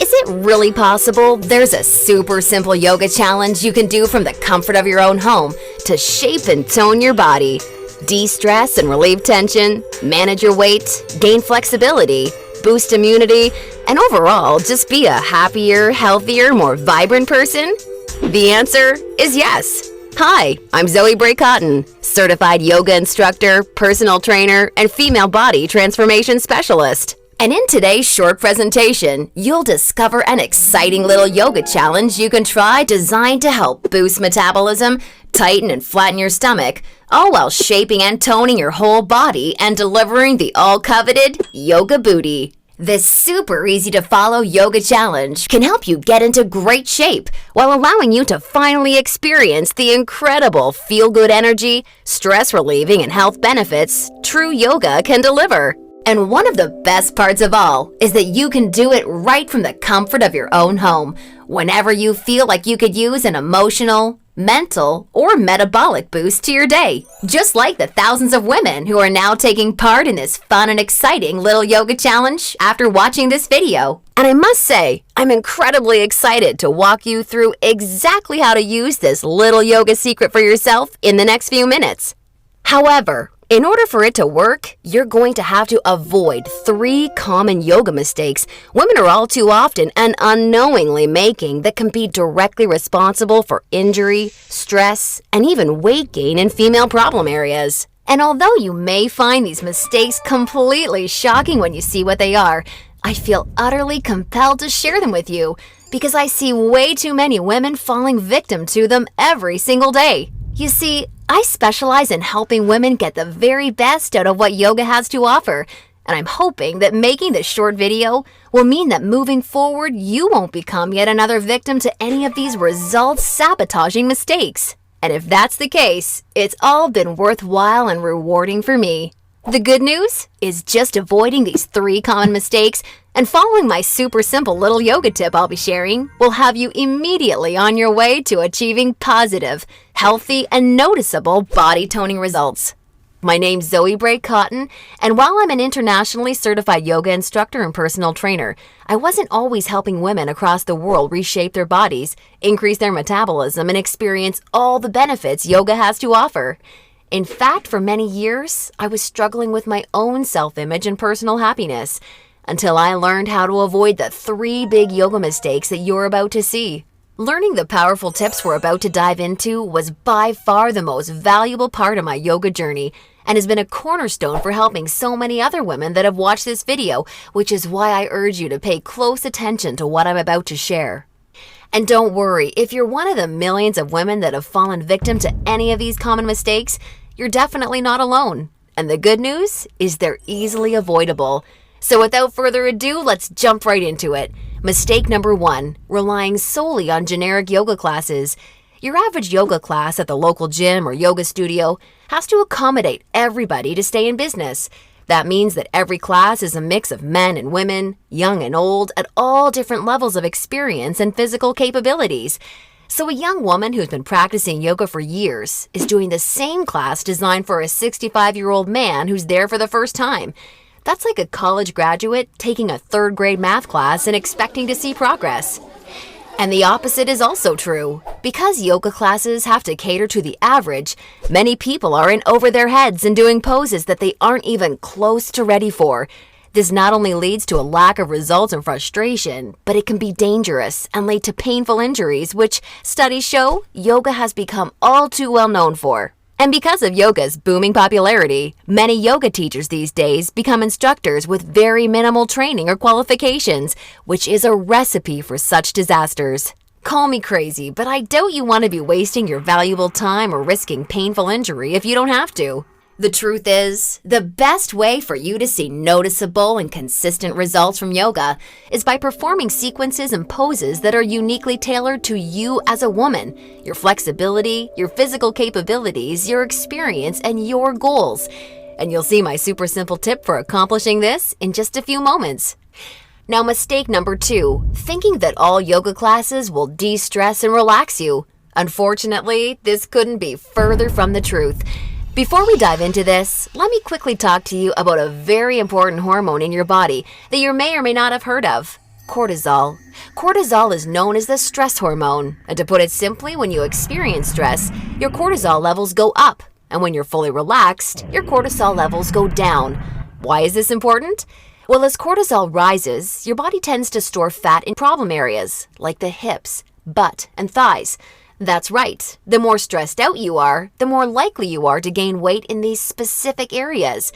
Is it really possible there's a super simple yoga challenge you can do from the comfort of your own home to shape and tone your body, de-stress and relieve tension, manage your weight, gain flexibility, boost immunity, and overall just be a happier, healthier, more vibrant person? The answer is yes. Hi, I'm Zoe Bray-Cotton, certified yoga instructor, personal trainer, and female body transformation specialist. And in today's short presentation, you'll discover an exciting little yoga challenge you can try designed to help boost metabolism, tighten and flatten your stomach, all while shaping and toning your whole body and delivering the all-coveted yoga booty. This super easy-to-follow yoga challenge can help you get into great shape while allowing you to finally experience the incredible feel-good energy, stress-relieving, and health benefits true yoga can deliver. And one of the best parts of all is that you can do it right from the comfort of your own home, whenever you feel like you could use an emotional, mental, or metabolic boost to your day. Just like the thousands of women who are now taking part in this fun and exciting little yoga challenge after watching this video. And I must say, I'm incredibly excited to walk you through exactly how to use this little yoga secret for yourself in the next few minutes. However, in order for it to work, you're going to have to avoid 3 common yoga mistakes women are all too often and unknowingly making that can be directly responsible for injury, stress, and even weight gain in female problem areas. And although you may find these mistakes completely shocking when you see what they are, I feel utterly compelled to share them with you because I see way too many women falling victim to them every single day. You see, I specialize in helping women get the very best out of what yoga has to offer, and I'm hoping that making this short video will mean that moving forward, you won't become yet another victim to any of these results-sabotaging mistakes. And if that's the case, it's all been worthwhile and rewarding for me. The good news is just avoiding these 3 common mistakes and following my super simple little yoga tip I'll be sharing will have you immediately on your way to achieving positive, healthy, and noticeable body toning results. My name's Zoe Bray-Cotton, and while I'm an internationally certified yoga instructor and personal trainer, I wasn't always helping women across the world reshape their bodies, increase their metabolism, and experience all the benefits yoga has to offer. In fact, for many years, I was struggling with my own self-image and personal happiness until I learned how to avoid the 3 big yoga mistakes that you're about to see. Learning the powerful tips we're about to dive into was by far the most valuable part of my yoga journey and has been a cornerstone for helping so many other women that have watched this video, which is why I urge you to pay close attention to what I'm about to share. And don't worry, if you're one of the millions of women that have fallen victim to any of these common mistakes, you're definitely not alone. And the good news is they're easily avoidable. So without further ado, let's jump right into it. Mistake number 1, relying solely on generic yoga classes. Your average yoga class at the local gym or yoga studio has to accommodate everybody to stay in business. That means that every class is a mix of men and women, young and old, at all different levels of experience and physical capabilities. So a young woman who's been practicing yoga for years is doing the same class designed for a 65-year-old man who's there for the first time. That's like a college graduate taking a 3rd grade math class and expecting to see progress. And the opposite is also true. Because yoga classes have to cater to the average, many people are in over their heads and doing poses that they aren't even close to ready for. This not only leads to a lack of results and frustration, but it can be dangerous and lead to painful injuries, which studies show yoga has become all too well known for. And because of yoga's booming popularity, many yoga teachers these days become instructors with very minimal training or qualifications, which is a recipe for such disasters. Call me crazy, but I doubt you want to be wasting your valuable time or risking painful injury if you don't have to. The truth is, the best way for you to see noticeable and consistent results from yoga is by performing sequences and poses that are uniquely tailored to you as a woman, your flexibility, your physical capabilities, your experience, and your goals. And you'll see my super simple tip for accomplishing this in just a few moments. Now, mistake number 2, thinking that all yoga classes will de-stress and relax you. Unfortunately, this couldn't be further from the truth. Before we dive into this, let me quickly talk to you about a very important hormone in your body that you may or may not have heard of, cortisol. Cortisol is known as the stress hormone, and to put it simply, when you experience stress, your cortisol levels go up, and when you're fully relaxed, your cortisol levels go down. Why is this important? Well, as cortisol rises, your body tends to store fat in problem areas, like the hips, butt, and thighs. That's right. The more stressed out you are, the more likely you are to gain weight in these specific areas.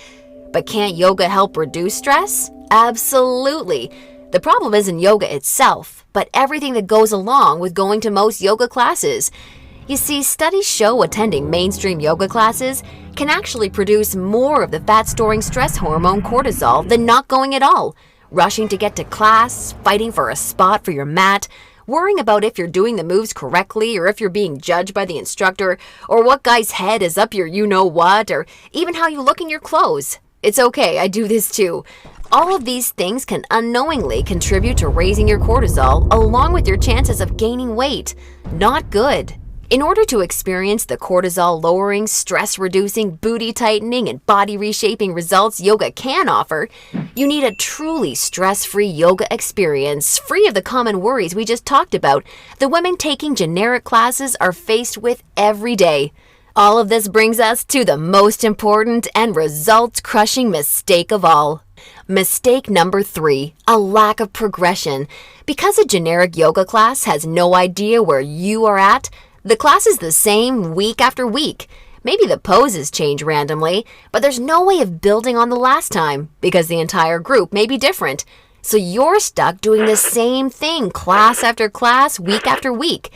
But can't yoga help reduce stress? Absolutely. The problem isn't yoga itself, but everything that goes along with going to most yoga classes. You see, studies show attending mainstream yoga classes can actually produce more of the fat-storing stress hormone cortisol than not going at all. Rushing to get to class, fighting for a spot for your mat, worrying about if you're doing the moves correctly or if you're being judged by the instructor, or what guy's head is up your you-know-what, or even how you look in your clothes. It's okay, I do this too. All of these things can unknowingly contribute to raising your cortisol along with your chances of gaining weight. Not good. In order to experience the cortisol-lowering, stress-reducing, booty-tightening, and body-reshaping results yoga can offer, you need a truly stress-free yoga experience, free of the common worries we just talked about the women taking generic classes are faced with every day. All of this brings us to the most important and results-crushing mistake of all. Mistake number 3, a lack of progression. Because a generic yoga class has no idea where you are at, the class is the same week after week. Maybe the poses change randomly, but there's no way of building on the last time because the entire group may be different. So you're stuck doing the same thing class after class, week after week.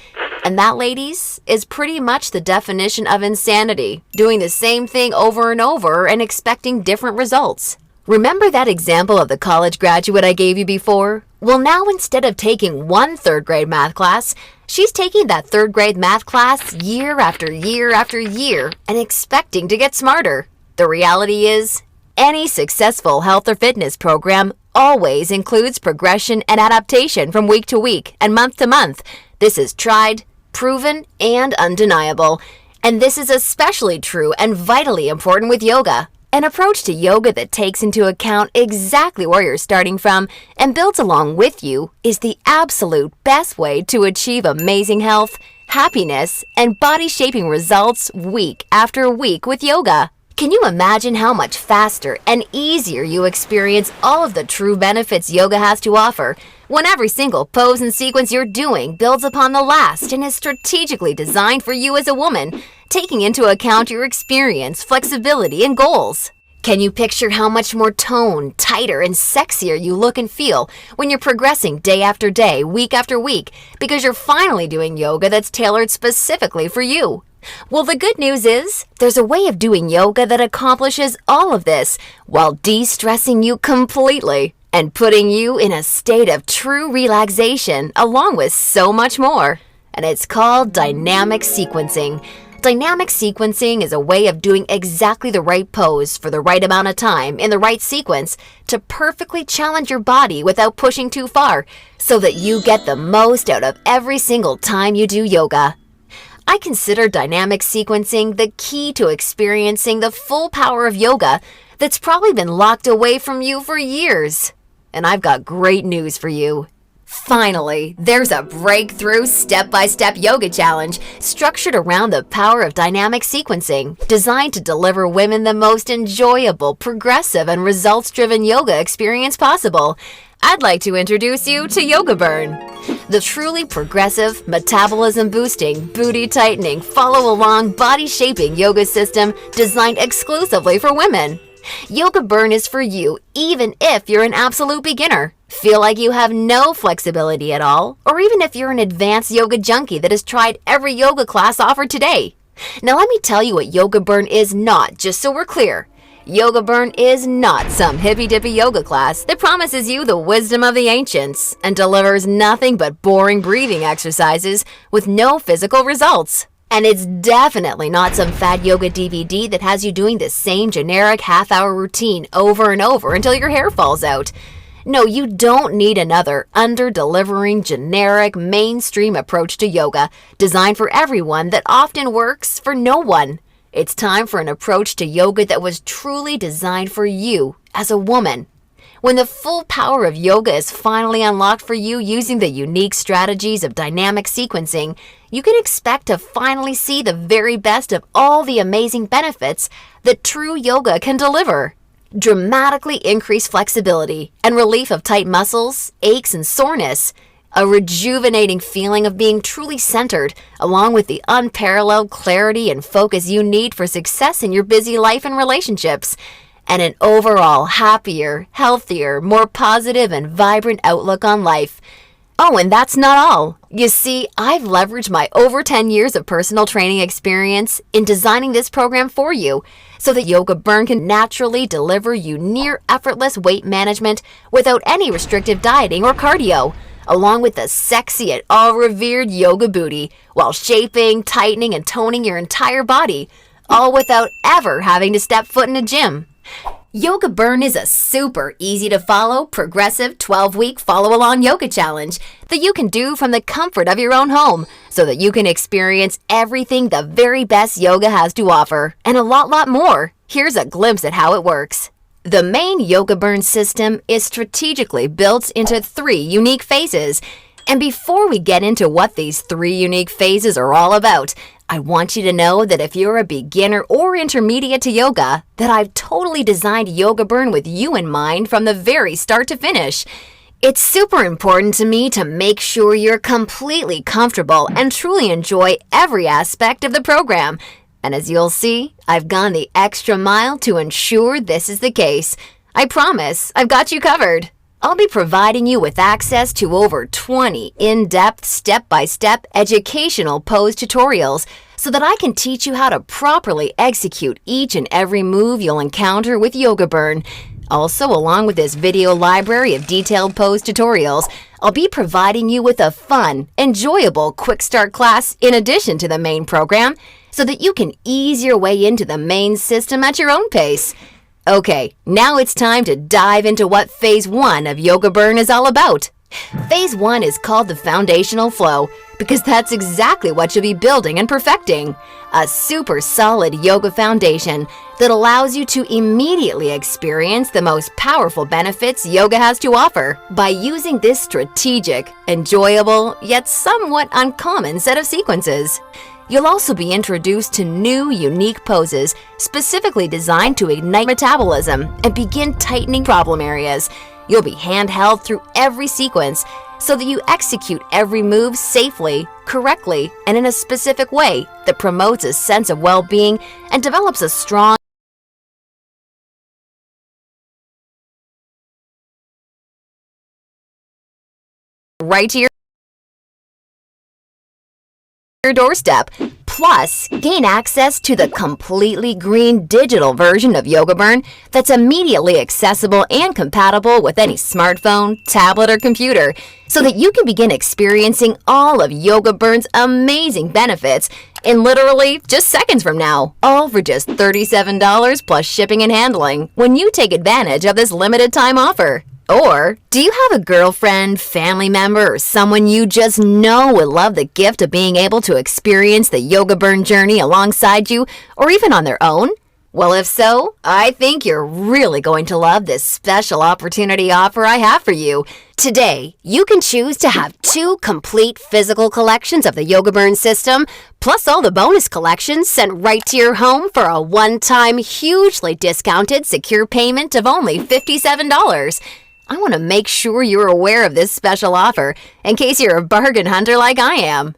And that, ladies, is pretty much the definition of insanity, doing the same thing over and over and expecting different results. Remember that example of the college graduate I gave you before? Well, now instead of taking one third-grade math class, she's taking that third-grade math class year after year after year and expecting to get smarter. The reality is, any successful health or fitness program always includes progression and adaptation from week to week and month to month. This is tried, proven, and undeniable. And this is especially true and vitally important with yoga. An approach to yoga that takes into account exactly where you're starting from and builds along with you is the absolute best way to achieve amazing health, happiness, and body-shaping results week after week with yoga. Can you imagine how much faster and easier you experience all of the true benefits yoga has to offer when every single pose and sequence you're doing builds upon the last and is strategically designed for you as a woman, taking into account your experience, flexibility, and goals? Can you picture how much more toned, tighter, and sexier you look and feel when you're progressing day after day, week after week, because you're finally doing yoga that's tailored specifically for you? Well, the good news is, there's a way of doing yoga that accomplishes all of this while de-stressing you completely and putting you in a state of true relaxation along with so much more. And it's called dynamic sequencing. Dynamic sequencing is a way of doing exactly the right pose for the right amount of time in the right sequence to perfectly challenge your body without pushing too far so that you get the most out of every single time you do yoga. I consider dynamic sequencing the key to experiencing the full power of yoga that's probably been locked away from you for years. And I've got great news for you. Finally, there's a breakthrough step-by-step yoga challenge structured around the power of dynamic sequencing, designed to deliver women the most enjoyable, progressive, and results-driven yoga experience possible. I'd like to introduce you to Yoga Burn, the truly progressive, metabolism-boosting, booty-tightening, follow-along, body-shaping yoga system designed exclusively for women. Yoga Burn is for you even if you're an absolute beginner, feel like you have no flexibility at all, or even if you're an advanced yoga junkie that has tried every yoga class offered today. Now let me tell you what Yoga Burn is not, just so we're clear. Yoga Burn is not some hippy-dippy yoga class that promises you the wisdom of the ancients and delivers nothing but boring breathing exercises with no physical results. And it's definitely not some fad yoga DVD that has you doing the same generic half-hour routine over and over until your hair falls out. No, you don't need another under-delivering, generic, mainstream approach to yoga designed for everyone that often works for no one. It's time for an approach to yoga that was truly designed for you as a woman. When the full power of yoga is finally unlocked for you using the unique strategies of dynamic sequencing, you can expect to finally see the very best of all the amazing benefits that true yoga can deliver. Dramatically increased flexibility and relief of tight muscles, aches, and soreness. A rejuvenating feeling of being truly centered, along with the unparalleled clarity and focus you need for success in your busy life and relationships. And an overall happier, healthier, more positive, and vibrant outlook on life. Oh, and that's not all. You see, I've leveraged my over 10 years of personal training experience in designing this program for you so that Yoga Burn can naturally deliver you near effortless weight management without any restrictive dieting or cardio, along with the sexy and all-revered yoga booty while shaping, tightening, and toning your entire body, all without ever having to step foot in a gym. Yoga Burn is a super easy to follow, progressive 12-week follow-along yoga challenge that you can do from the comfort of your own home so that you can experience everything the very best yoga has to offer and a lot more. Here's a glimpse at how it works. The main Yoga Burn system is strategically built into 3 unique phases. And before we get into what these 3 unique phases are all about, I want you to know that if you're a beginner or intermediate to yoga, that I've totally designed Yoga Burn with you in mind from the very start to finish. It's super important to me to make sure you're completely comfortable and truly enjoy every aspect of the program. And as you'll see, I've gone the extra mile to ensure this is the case. I promise, I've got you covered. I'll be providing you with access to over 20 in-depth, step-by-step educational pose tutorials so that I can teach you how to properly execute each and every move you'll encounter with Yoga Burn. Also, along with this video library of detailed pose tutorials, I'll be providing you with a fun, enjoyable quick start class in addition to the main program so that you can ease your way into the main system at your own pace. Okay, now it's time to dive into what Phase 1 of Yoga Burn is all about. Phase 1 is called the foundational flow because that's exactly what you'll be building and perfecting. A super solid yoga foundation that allows you to immediately experience the most powerful benefits yoga has to offer by using this strategic, enjoyable, yet somewhat uncommon set of sequences. You'll also be introduced to new, unique poses specifically designed to ignite metabolism and begin tightening problem areas. You'll be handheld through every sequence so that you execute every move safely, correctly, and in a specific way that promotes a sense of well-being and develops a strong right to your doorstep. Plus, gain access to the completely green digital version of Yoga Burn that's immediately accessible and compatible with any smartphone, tablet, or computer so that you can begin experiencing all of Yoga Burn's amazing benefits in literally just seconds from now, all for just $37 plus shipping and handling when you take advantage of this limited time offer. Or, do you have a girlfriend, family member, or someone you just know would love the gift of being able to experience the Yoga Burn journey alongside you, or even on their own? Well, if so, I think you're really going to love this special opportunity offer I have for you. Today, you can choose to have 2 complete physical collections of the Yoga Burn system, plus all the bonus collections sent right to your home for a one-time, hugely discounted, secure payment of only $57. I want to make sure you're aware of this special offer in case you're a bargain hunter like I am.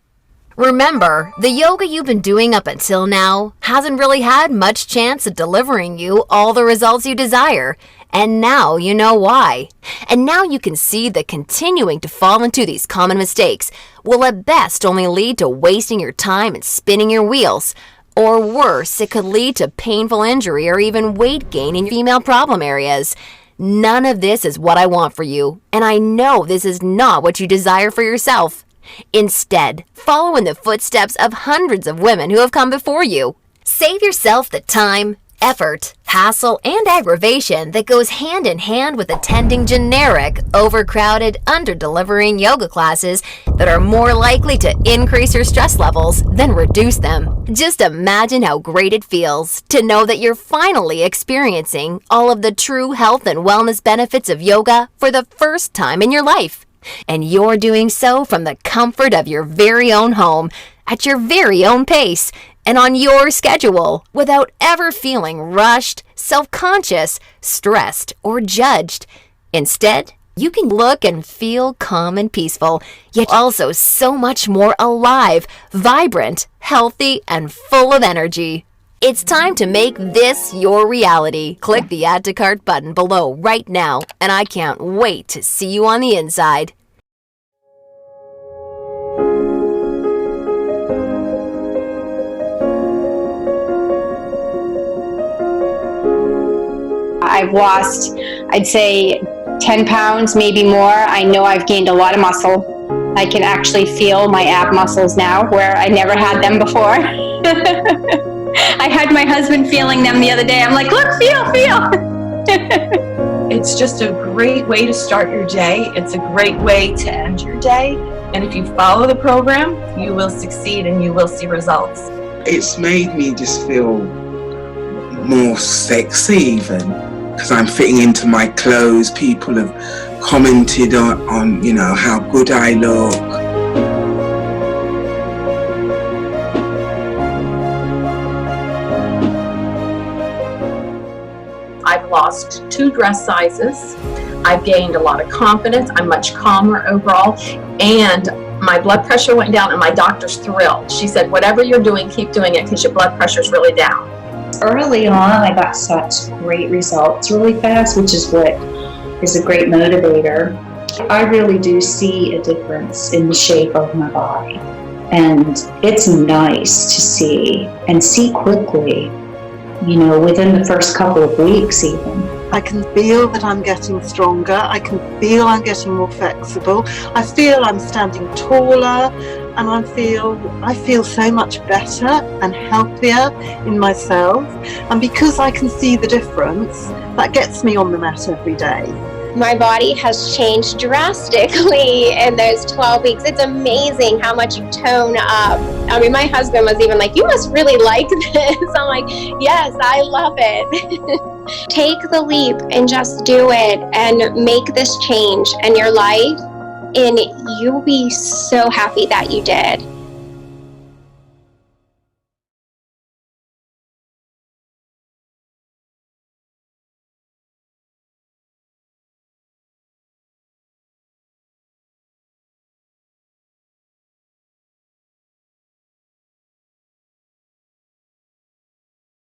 Remember, the yoga you've been doing up until now hasn't really had much chance of delivering you all the results you desire, and now you know why. And now you can see that continuing to fall into these common mistakes will at best only lead to wasting your time and spinning your wheels. Or worse, it could lead to painful injury or even weight gain in female problem areas. None of this is what I want for you, and I know this is not what you desire for yourself. Instead, follow in the footsteps of hundreds of women who have come before you. Save yourself the time, effort, hassle, and aggravation that goes hand in hand with attending generic, overcrowded, under-delivering yoga classes that are more likely to increase your stress levels than reduce them. Just imagine how great it feels to know that you're finally experiencing all of the true health and wellness benefits of yoga for the first time in your life. And you're doing so from the comfort of your very own home, at your very own pace, and on your schedule, without ever feeling rushed, self-conscious, stressed, or judged. Instead, you can look and feel calm and peaceful, yet also so much more alive, vibrant, healthy, and full of energy. It's time to make this your reality. Click the Add to Cart button below right now, and I can't wait to see you on the inside. I've lost, I'd say, 10 pounds, maybe more. I know I've gained a lot of muscle. I can actually feel my ab muscles now where I never had them before. I had my husband feeling them the other day. I'm like, look, feel. It's just a great way to start your day. It's a great way to end your day. And if you follow the program, you will succeed and you will see results. It's made me just feel more sexy even. Because I'm fitting into my clothes. People have commented on how good I look. I've lost 2 dress sizes. I've gained a lot of confidence. I'm much calmer overall. And my blood pressure went down and my doctor's thrilled. She said, whatever you're doing, keep doing it because your blood pressure's really down. Early on, I got such great results really fast, which is what is a great motivator. I really do see a difference in the shape of my body, and it's nice to see and see quickly, within the first couple of weeks even. I can feel that I'm getting stronger. I can feel I'm getting more flexible. I feel I'm standing taller, and I feel so much better and healthier in myself. And because I can see the difference, that gets me on the mat every day. My body has changed drastically in those 12 weeks. It's amazing how much you tone up. I mean, my husband was even like, you must really like this. I'm like, yes, I love it. Take the leap and just do it and make this change in your life, and you'll be so happy that you did.